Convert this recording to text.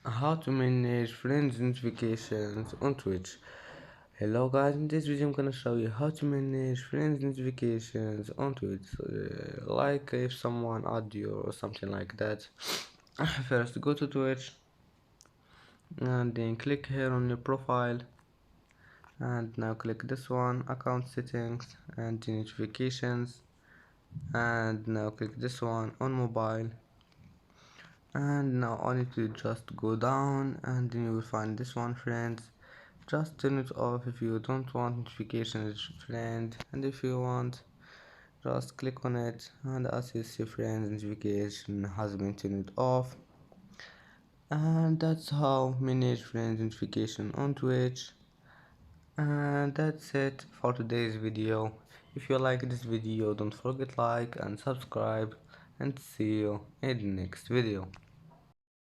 How to manage friends notifications on Twitch. Hello guys, in this video I'm gonna show you how to manage friends notifications on Twitch, like if someone add you or something like that. First go to Twitch and then click here on your profile, and now click this one, account settings and the notifications, and now click this one on mobile, and now I need to just go down and then you will find this one, friends. Just turn it off if you don't want notifications, friend, and if you want, just click on it, and as you see, friends, notification has been turned off. And that's how manage friends notification on Twitch. And that's it for today's video. If you like this video, don't forget like and subscribe, and see you in the next video.